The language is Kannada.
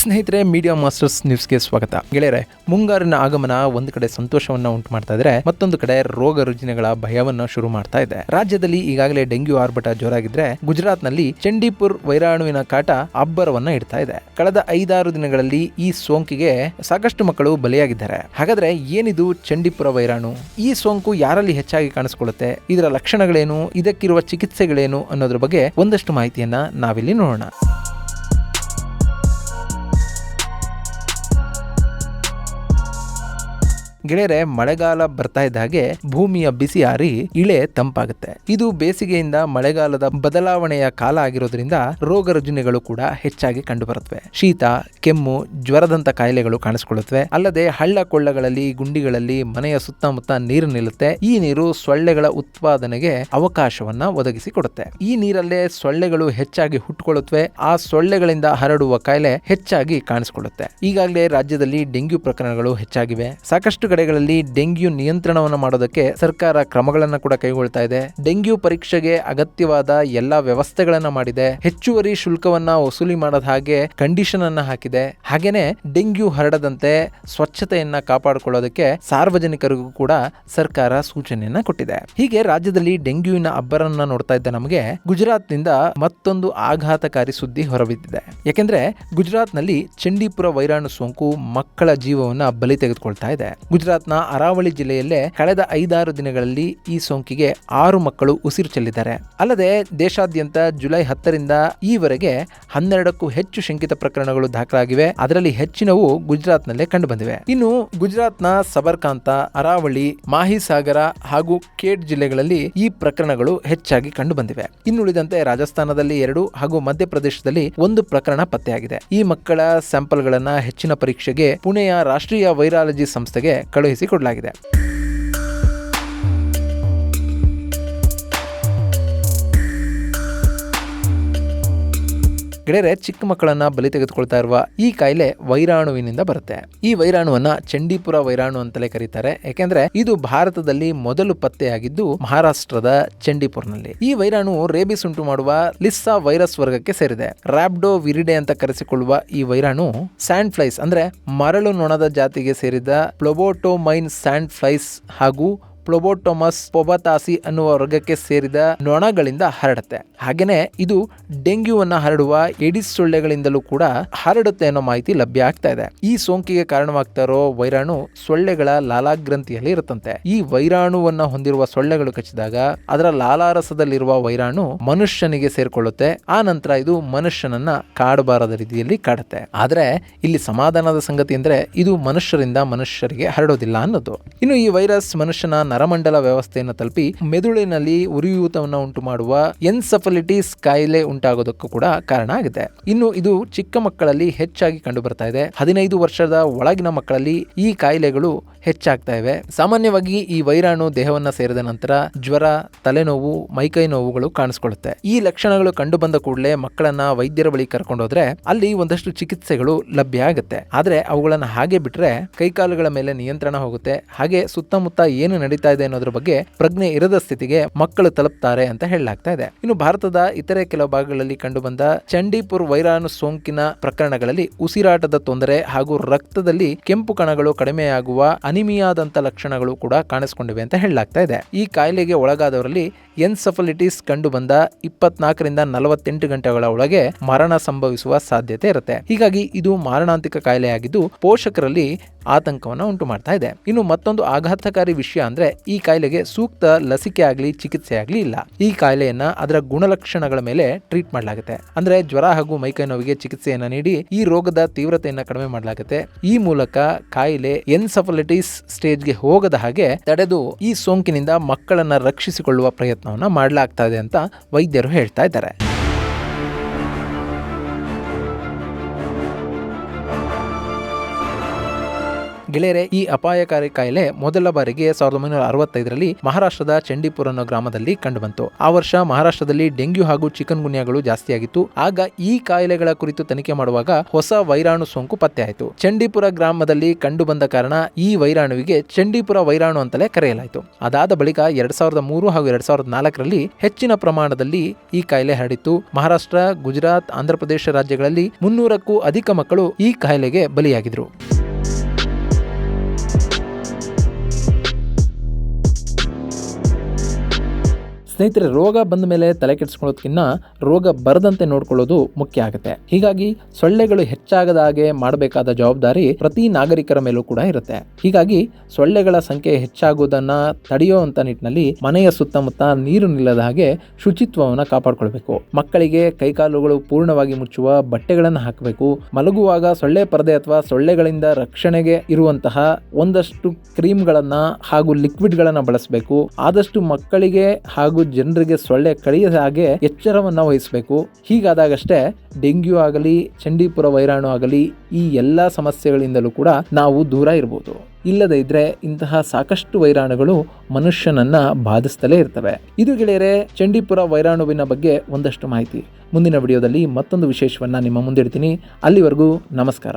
ಸ್ನೇಹಿತರೆ, ಮೀಡಿಯಾ ಮಾಸ್ಟರ್ಸ್ ನ್ಯೂಸ್ಗೆ ಸ್ವಾಗತ. ಗೆಳೆಯರೆ, ಮುಂಗಾರಿನ ಆಗಮನ ಒಂದು ಕಡೆ ಸಂತೋಷವನ್ನ ಉಂಟು ಮಾಡ್ತಾ ಇದ್ರೆ, ಮತ್ತೊಂದು ಕಡೆ ರೋಗ ರುಜಿನಗಳ ಭಯವನ್ನ ಶುರು ಮಾಡ್ತಾ ಇದೆ. ರಾಜ್ಯದಲ್ಲಿ ಈಗಾಗಲೇ ಡೆಂಗ್ಯೂ ಆರ್ಭಟ ಜೋರಾಗಿದ್ರೆ, ಗುಜರಾತ್ನಲ್ಲಿ ಚಂಡೀಪುರ್ ವೈರಾಣುವಿನ ಕಾಟ ಅಬ್ಬರವನ್ನ ಇಡ್ತಾ ಇದೆ. ಕಳೆದ 5-6 ದಿನಗಳಲ್ಲಿ ಈ ಸೋಂಕಿಗೆ ಸಾಕಷ್ಟು ಮಕ್ಕಳು ಬಲಿಯಾಗಿದ್ದಾರೆ. ಹಾಗಾದ್ರೆ ಏನಿದು ಚಂಡೀಪುರ ವೈರಾಣು? ಈ ಸೋಂಕು ಯಾರಲ್ಲಿ ಹೆಚ್ಚಾಗಿ ಕಾಣಿಸಿಕೊಳ್ಳುತ್ತೆ? ಇದರ ಲಕ್ಷಣಗಳೇನು? ಇದಕ್ಕಿರುವ ಚಿಕಿತ್ಸೆಗಳೇನು ಅನ್ನೋದ್ರ ಬಗ್ಗೆ ಒಂದಷ್ಟು ಮಾಹಿತಿಯನ್ನ ನಾವಿಲ್ಲಿ ನೋಡೋಣ. ಗೆಳೆಯರೆ, ಮಳೆಗಾಲ ಬರ್ತಾ ಇದ್ದ ಹಾಗೆ ಭೂಮಿಯ ಬಿಸಿ ಆರಿ ಇಳೆ ತಂಪಾಗುತ್ತೆ. ಇದು ಬೇಸಿಗೆಯಿಂದ ಮಳೆಗಾಲದ ಬದಲಾವಣೆಯ ಕಾಲ ಆಗಿರೋದ್ರಿಂದ ರೋಗ ರುಜಿನಗಳು ಕೂಡ ಹೆಚ್ಚಾಗಿ ಕಂಡುಬರುತ್ತವೆ. ಶೀತ, ಕೆಮ್ಮು, ಜ್ವರದಂತ ಕಾಯಿಲೆಗಳು ಕಾಣಿಸಿಕೊಳ್ಳುತ್ತವೆ. ಅಲ್ಲದೆ ಹಳ್ಳ ಕೊಳ್ಳಗಳಲ್ಲಿ, ಗುಂಡಿಗಳಲ್ಲಿ ಮನೆಯ ಸುತ್ತಮುತ್ತ ನೀರು ನಿಲ್ಲುತ್ತೆ. ಈ ನೀರು ಸೊಳ್ಳೆಗಳ ಉತ್ಪಾದನೆಗೆ ಅವಕಾಶವನ್ನ ಒದಗಿಸಿಕೊಡುತ್ತೆ. ಈ ನೀರಲ್ಲೇ ಸೊಳ್ಳೆಗಳು ಹೆಚ್ಚಾಗಿ ಹುಟ್ಟುಕೊಳ್ಳುತ್ತವೆ. ಆ ಸೊಳ್ಳೆಗಳಿಂದ ಹರಡುವ ಕಾಯಿಲೆ ಹೆಚ್ಚಾಗಿ ಕಾಣಿಸಿಕೊಳ್ಳುತ್ತೆ. ಈಗಾಗಲೇ ರಾಜ್ಯದಲ್ಲಿ ಡೆಂಗ್ಯೂ ಪ್ರಕರಣಗಳು ಹೆಚ್ಚಾಗಿವೆ. ಸಾಕಷ್ಟು ಕಡೆಗಳಲ್ಲಿ ಡೆಂಗ್ಯೂ ನಿಯಂತ್ರಣವನ್ನು ಮಾಡೋದಕ್ಕೆ ಸರ್ಕಾರ ಕ್ರಮಗಳನ್ನು ಕೂಡ ಕೈಗೊಳ್ತಾ ಇದೆ. ಡೆಂಗ್ಯೂ ಪರೀಕ್ಷೆಗೆ ಅಗತ್ಯವಾದ ಎಲ್ಲಾ ವ್ಯವಸ್ಥೆಗಳನ್ನ ಮಾಡಿದೆ. ಹೆಚ್ಚುವರಿ ಶುಲ್ಕವನ್ನ ವಸೂಲಿ ಮಾಡದ ಹಾಗೆ ಕಂಡೀಷನ್ ಅನ್ನ ಹಾಕಿದೆ. ಹಾಗೇನೆ ಡೆಂಗ್ಯೂ ಹರಡದಂತೆ ಸ್ವಚ್ಛತೆಯನ್ನ ಕಾಪಾಡಿಕೊಳ್ಳೋದಕ್ಕೆ ಸಾರ್ವಜನಿಕರಿಗೂ ಕೂಡ ಸರ್ಕಾರ ಸೂಚನೆಯನ್ನ ಕೊಟ್ಟಿದೆ. ಹೀಗೆ ರಾಜ್ಯದಲ್ಲಿ ಡೆಂಗ್ಯೂವಿನ ಅಬ್ಬರನ್ನ ನೋಡ್ತಾ ಇದ್ದ ನಮಗೆ ಗುಜರಾತ್ನಿಂದ ಮತ್ತೊಂದು ಆಘಾತಕಾರಿ ಸುದ್ದಿ ಹೊರಬಿದ್ದಿದೆ. ಯಾಕೆಂದ್ರೆ ಗುಜರಾತ್ನಲ್ಲಿ ಚಂಡೀಪುರ ವೈರಾಣು ಸೋಂಕು ಮಕ್ಕಳ ಜೀವವನ್ನ ಬಲಿ ತೆಗೆದುಕೊಳ್ತಾ ಇದೆ. ಗುಜರಾತ್ನ ಅರಾವಳಿ ಜಿಲ್ಲೆಯಲ್ಲೇ ಕಳೆದ 5-6 ದಿನಗಳಲ್ಲಿ ಈ ಸೋಂಕಿಗೆ 6 ಮಕ್ಕಳು ಉಸಿರು ಚೆಲ್ಲಿದ್ದಾರೆ. ಅಲ್ಲದೆ ದೇಶಾದ್ಯಂತ ಜುಲೈ 10ರಿಂದ ಈವರೆಗೆ 12ಕ್ಕೂ ಹೆಚ್ಚು ಶಂಕಿತ ಪ್ರಕರಣಗಳು ದಾಖಲಾಗಿವೆ. ಅದರಲ್ಲಿ ಹೆಚ್ಚಿನವು ಗುಜರಾತ್ನಲ್ಲೇ ಕಂಡು ಬಂದಿವೆ. ಇನ್ನು ಗುಜರಾತ್ನ ಸಬರ್ಕಾಂತ, ಅರಾವಳಿ, ಮಾಹಿಸಾಗರ ಹಾಗೂ ಖೇಡ್ ಜಿಲ್ಲೆಗಳಲ್ಲಿ ಈ ಪ್ರಕರಣಗಳು ಹೆಚ್ಚಾಗಿ ಕಂಡು ಬಂದಿವೆ. ಇನ್ನುಳಿದಂತೆ ರಾಜಸ್ಥಾನದಲ್ಲಿ 2 ಹಾಗೂ ಮಧ್ಯಪ್ರದೇಶದಲ್ಲಿ 1 ಪ್ರಕರಣ ಪತ್ತೆಯಾಗಿದೆ. ಈ ಮಕ್ಕಳ ಸ್ಯಾಂಪಲ್ಗಳನ್ನ ಹೆಚ್ಚಿನ ಪರೀಕ್ಷೆಗೆ ಪುಣೆಯ ರಾಷ್ಟ್ರೀಯ ವೈರಾಲಜಿ ಸಂಸ್ಥೆಗೆ ಕಳುಹಿಸಿಕೊಡಲಾಗಿದೆ. ಗೆಳೆಯರೆ, ಚಿಕ್ಕ ಮಕ್ಕಳನ್ನ ಬಲಿ ತೆಗೆದುಕೊಳ್ತಾ ಇರುವ ಈ ಕಾಯಿಲೆ ವೈರಾಣುವಿನಿಂದ ಬರುತ್ತೆ. ಈ ವೈರಾಣುವನ್ನ ಚಂಡೀಪುರ ವೈರಾಣು ಅಂತಲೇ ಕರೀತಾರೆ. ಯಾಕೆಂದ್ರೆ ಇದು ಭಾರತದಲ್ಲಿ ಮೊದಲು ಪತ್ತೆಯಾಗಿದ್ದು ಮಹಾರಾಷ್ಟ್ರದ ಚಂಡೀಪುರ್ನಲ್ಲಿ. ಈ ವೈರಾಣು ರೇಬಿಸ್ ಉಂಟು ಮಾಡುವ ಲಿಸ್ಸಾ ವೈರಸ್ ವರ್ಗಕ್ಕೆ ಸೇರಿದೆ. ರ್ಯಾಬ್ಡೋ ವಿರಿಡೆ ಅಂತ ಕರೆಸಿಕೊಳ್ಳುವ ಈ ವೈರಾಣು ಸ್ಯಾಂಡ್ ಫ್ಲೈಸ್ ಅಂದ್ರೆ ಮರಳು ನೊಣದ ಜಾತಿಗೆ ಸೇರಿದ ಫ್ಲೋಬೋಟೋಮೈನ್ ಸ್ಯಾಂಡ್ ಫ್ಲೈಸ್ ಹಾಗೂ ಫ್ಲೋಬೋಟೋಮಸ್ ಪೊಬತಾಸಿ ಅನ್ನುವ ವರ್ಗಕ್ಕೆ ಸೇರಿದ ನೊಣಗಳಿಂದ ಹರಡುತ್ತೆ. ಹಾಗೇನೆ ಇದು ಡೆಂಗ್ಯೂವನ್ನ ಹರಡುವ ಎಡಿಸ್ ಸೊಳ್ಳೆಗಳಿಂದಲೂ ಕೂಡ ಹರಡುತ್ತೆ ಅನ್ನೋ ಮಾಹಿತಿ ಲಭ್ಯ ಆಗ್ತಾ ಇದೆ. ಈ ಸೋಂಕಿಗೆ ಕಾರಣವಾಗ್ತಾ ಇರೋ ವೈರಾಣು ಸೊಳ್ಳೆಗಳ ಲಾಲಾಗ್ರಂಥಿಯಲ್ಲಿ ಇರುತ್ತಂತೆ. ಈ ವೈರಾಣುವನ್ನ ಹೊಂದಿರುವ ಸೊಳ್ಳೆಗಳು ಕಚ್ಚಿದಾಗ ಅದರ ಲಾಲಾರಸದಲ್ಲಿರುವ ವೈರಾಣು ಮನುಷ್ಯನಿಗೆ ಸೇರ್ಕೊಳ್ಳುತ್ತೆ. ಆ ನಂತರ ಇದು ಮನುಷ್ಯನನ್ನ ಕಾಡಬಾರದ ರೀತಿಯಲ್ಲಿ ಕಾಡುತ್ತೆ. ಆದ್ರೆ ಇಲ್ಲಿ ಸಮಾಧಾನದ ಸಂಗತಿ ಅಂದ್ರೆ ಇದು ಮನುಷ್ಯರಿಂದ ಮನುಷ್ಯರಿಗೆ ಹರಡೋದಿಲ್ಲ ಅನ್ನೋದು. ಇನ್ನು ಈ ವೈರಸ್ ಮನುಷ್ಯನ ನರಮಂಡಲ ವ್ಯವಸ್ಥೆಯನ್ನು ತಲುಪಿ ಮೆದುಳಿನಲ್ಲಿ ಉರಿಯೂತವನ್ನು ಉಂಟು ಮಾಡುವ ಎನ್ಸೆಫಲಿಟಿಸ್ ಕಾಯಿಲೆ ಉಂಟಾಗೋದಕ್ಕೂ ಕೂಡ ಕಾರಣ ಆಗಿದೆ. ಇನ್ನು ಇದು ಚಿಕ್ಕ ಮಕ್ಕಳಲ್ಲಿ ಹೆಚ್ಚಾಗಿ ಕಂಡು ಬರ್ತಾ ಇದೆ. 15 ವರ್ಷದ ಒಳಗಿನ ಮಕ್ಕಳಲ್ಲಿ ಈ ಕಾಯಿಲೆಗಳು ಹೆಚ್ಚಾಗ್ತಾ ಇವೆ. ಸಾಮಾನ್ಯವಾಗಿ ಈ ವೈರಾಣು ದೇಹವನ್ನ ಸೇರಿದ ನಂತರ ಜ್ವರ, ತಲೆನೋವು, ಮೈಕೈ ನೋವುಗಳು ಕಾಣಿಸ್ಕೊಳ್ಳುತ್ತೆ. ಈ ಲಕ್ಷಣಗಳು ಕಂಡು ಬಂದ ಕೂಡಲೇ ಮಕ್ಕಳನ್ನ ವೈದ್ಯರ ಬಳಿ ಕರ್ಕೊಂಡೋದ್ರೆ ಅಲ್ಲಿ ಒಂದಷ್ಟು ಚಿಕಿತ್ಸೆಗಳು ಲಭ್ಯ ಆಗುತ್ತೆ. ಆದ್ರೆ ಅವುಗಳನ್ನ ಹಾಗೆ ಬಿಟ್ರೆ ಕೈಕಾಲುಗಳ ಮೇಲೆ ನಿಯಂತ್ರಣ ಹೋಗುತ್ತೆ. ಹಾಗೆ ಸುತ್ತಮುತ್ತ ಏನು ನಡೀತಾ ಇದೆ ಅನ್ನೋದ್ರ ಬಗ್ಗೆ ಪ್ರಜ್ಞೆ ಇರದ ಸ್ಥಿತಿಗೆ ಮಕ್ಕಳು ತಲುಪ್ತಾರೆ ಅಂತ ಹೇಳಲಾಗ್ತಾ ಇದೆ. ಇನ್ನು ಭಾರತದ ಇತರೆ ಕೆಲವು ಭಾಗಗಳಲ್ಲಿ ಕಂಡು ಬಂದ ಚಂಡೀಪುರ್ ವೈರಾಣು ಸೋಂಕಿನ ಪ್ರಕರಣಗಳಲ್ಲಿ ಉಸಿರಾಟದ ತೊಂದರೆ ಹಾಗೂ ರಕ್ತದಲ್ಲಿ ಕೆಂಪು ಕಣಗಳು ಕಡಿಮೆಯಾಗುವ ಅನಿಮಿಯಾದಂತ ಲಕ್ಷಣಗಳು ಕೂಡ ಕಾಣಿಸಿಕೊಂಡಿವೆ ಅಂತ ಹೇಳಲಾಗ್ತಾ ಇದೆ. ಈ ಕಾಯಿಲೆಗೆ ಒಳಗಾದವರಲ್ಲಿ ಎನ್ಸೆಫಲಿಟಿಸ್ ಕಂಡು ಬಂದ 24ರಿಂದ 48 ಗಂಟೆಗಳ ಒಳಗೆ ಮರಣ ಸಂಭವಿಸುವ ಸಾಧ್ಯತೆ ಇರುತ್ತೆ. ಹೀಗಾಗಿ ಇದು ಮಾರಣಾಂತಿಕ ಕಾಯಿಲೆಯಾಗಿದ್ದು ಪೋಷಕರಲ್ಲಿ ಆತಂಕವನ್ನು ಉಂಟು ಮಾಡ್ತಾ ಇದೆ. ಇನ್ನು ಮತ್ತೊಂದು ಆಘಾತಕಾರಿ ವಿಷಯ ಅಂದ್ರೆ ಈ ಕಾಯಿಲೆಗೆ ಸೂಕ್ತ ಲಸಿಕೆ ಆಗಲಿ ಚಿಕಿತ್ಸೆ ಆಗಲಿ ಇಲ್ಲ. ಈ ಕಾಯಿಲೆಯನ್ನ ಅದರ ಗುಣಲಕ್ಷಣಗಳ ಮೇಲೆ ಟ್ರೀಟ್ ಮಾಡಲಾಗುತ್ತೆ. ಅಂದ್ರೆ ಜ್ವರ ಹಾಗೂ ಮೈಕೈ ನೋವಿಗೆ ಚಿಕಿತ್ಸೆಯನ್ನ ನೀಡಿ ಈ ರೋಗದ ತೀವ್ರತೆಯನ್ನ ಕಡಿಮೆ ಮಾಡಲಾಗುತ್ತೆ. ಈ ಮೂಲಕ ಕಾಯಿಲೆ ಎನ್ಸೆಫಲಿಟಿಸ್ ಸ್ಟೇಜ್ಗೆ ಹೋಗದ ಹಾಗೆ ತಡೆದು ಈ ಸೋಂಕಿನಿಂದ ಮಕ್ಕಳನ್ನ ರಕ್ಷಿಸಿಕೊಳ್ಳುವ ಪ್ರಯತ್ನವನ್ನ ಮಾಡಲಾಗ್ತಾ ಇದೆ ಅಂತ ವೈದ್ಯರು ಹೇಳ್ತಾ ಇದ್ದಾರೆ. ಗೆಳೆಯರೆ, ಈ ಅಪಾಯಕಾರಿ ಕಾಯಿಲೆ ಮೊದಲ ಬಾರಿಗೆ 1965ರಲ್ಲಿ ಮಹಾರಾಷ್ಟ್ರದ ಚಂಡೀಪುರ ಅನ್ನೋ ಗ್ರಾಮದಲ್ಲಿ ಕಂಡುಬಂತು. ಆ ವರ್ಷ ಮಹಾರಾಷ್ಟ್ರದಲ್ಲಿ ಡೆಂಗ್ಯೂ ಹಾಗೂ ಚಿಕನ್ ಗುನ್ಯಾಗಳು ಜಾಸ್ತಿಯಾಗಿತ್ತು. ಆಗ ಈ ಕಾಯಿಲೆಗಳ ಕುರಿತು ತನಿಖೆ ಮಾಡುವಾಗ ಹೊಸ ವೈರಾಣು ಸೋಂಕು ಪತ್ತೆಯಾಯಿತು. ಚಂಡೀಪುರ ಗ್ರಾಮದಲ್ಲಿ ಕಂಡುಬಂದ ಕಾರಣ ಈ ವೈರಾಣುವಿಗೆ ಚಂಡೀಪುರ ವೈರಾಣು ಅಂತಲೇ ಕರೆಯಲಾಯಿತು. ಅದಾದ ಬಳಿಕ 2003 ಹಾಗೂ 2004ರಲ್ಲಿ ಹೆಚ್ಚಿನ ಪ್ರಮಾಣದಲ್ಲಿ ಈ ಕಾಯಿಲೆ ಹರಡಿತ್ತು. ಮಹಾರಾಷ್ಟ್ರ, ಗುಜರಾತ್, ಆಂಧ್ರಪ್ರದೇಶ ರಾಜ್ಯಗಳಲ್ಲಿ 300ಕ್ಕೂ ಅಧಿಕ ಮಕ್ಕಳು ಈ ಕಾಯಿಲೆಗೆ ಬಲಿಯಾಗಿದ್ರು. ಸ್ನೇಹಿತರೆ, ರೋಗ ಬಂದ ಮೇಲೆ ತಲೆ ಕೆಡಿಸ್ಕೊಳ್ಳೋದಕ್ಕಿಂತ ರೋಗ ಬರದಂತೆ ನೋಡ್ಕೊಳ್ಳೋದು ಮುಖ್ಯ ಆಗುತ್ತೆ. ಹೀಗಾಗಿ ಸೊಳ್ಳೆಗಳು ಹೆಚ್ಚಾಗದ ಹಾಗೆ ಮಾಡಬೇಕಾದ ಜವಾಬ್ದಾರಿ ಪ್ರತಿ ನಾಗರಿಕರ ಮೇಲೂ ಕೂಡ ಇರುತ್ತೆ. ಹೀಗಾಗಿ ಸೊಳ್ಳೆಗಳ ಸಂಖ್ಯೆ ಹೆಚ್ಚಾಗುವುದನ್ನ ತಡೆಯುವಂತ ನಿಟ್ಟಿನಲ್ಲಿ ಮನೆಯ ಸುತ್ತಮುತ್ತ ನೀರು ನಿಲ್ಲದ ಹಾಗೆ ಶುಚಿತ್ವವನ್ನು ಕಾಪಾಡಿಕೊಳ್ಬೇಕು. ಮಕ್ಕಳಿಗೆ ಕೈಕಾಲುಗಳು ಪೂರ್ಣವಾಗಿ ಮುಚ್ಚುವ ಬಟ್ಟೆಗಳನ್ನು ಹಾಕಬೇಕು. ಮಲಗುವಾಗ ಸೊಳ್ಳೆ ಪರದೆ ಅಥವಾ ಸೊಳ್ಳೆಗಳಿಂದ ರಕ್ಷಣೆಗೆ ಇರುವಂತಹ ಒಂದಷ್ಟು ಕ್ರೀಮ್ಗಳನ್ನ ಹಾಗೂ ಲಿಕ್ವಿಡ್ಗಳನ್ನ ಬಳಸಬೇಕು. ಆದಷ್ಟು ಮಕ್ಕಳಿಗೆ ಹಾಗೂ ಜನರಿಗೆ ಸೊಳ್ಳೆ ಕಡಿಯದ ಹಾಗೆ ಎಚ್ಚರವನ್ನ ವಹಿಸಬೇಕು. ಹೀಗಾದಾಗಷ್ಟೇ ಡೆಂಗ್ಯೂ ಆಗಲಿ, ಚಂಡೀಪುರ ವೈರಾಣು ಆಗಲಿ, ಈ ಎಲ್ಲಾ ಸಮಸ್ಯೆಗಳಿಂದಲೂ ಕೂಡ ನಾವು ದೂರ ಇರಬಹುದು. ಇಲ್ಲದೇ ಇದ್ರೆ ಇಂತಹ ಸಾಕಷ್ಟು ವೈರಾಣುಗಳು ಮನುಷ್ಯನನ್ನ ಬಾಧಿಸ್ತಲೇ ಇರ್ತವೆ. ಇದು ಗೆಳೆಯರೆ, ಚಂಡೀಪುರ ವೈರಾಣುವಿನ ಬಗ್ಗೆ ಒಂದಷ್ಟು ಮಾಹಿತಿ. ಮುಂದಿನ ವಿಡಿಯೋದಲ್ಲಿ ಮತ್ತೊಂದು ವಿಶೇಷವನ್ನ ನಿಮ್ಮ ಮುಂದಿಡ್ತೀನಿ. ಅಲ್ಲಿವರೆಗೂ ನಮಸ್ಕಾರ.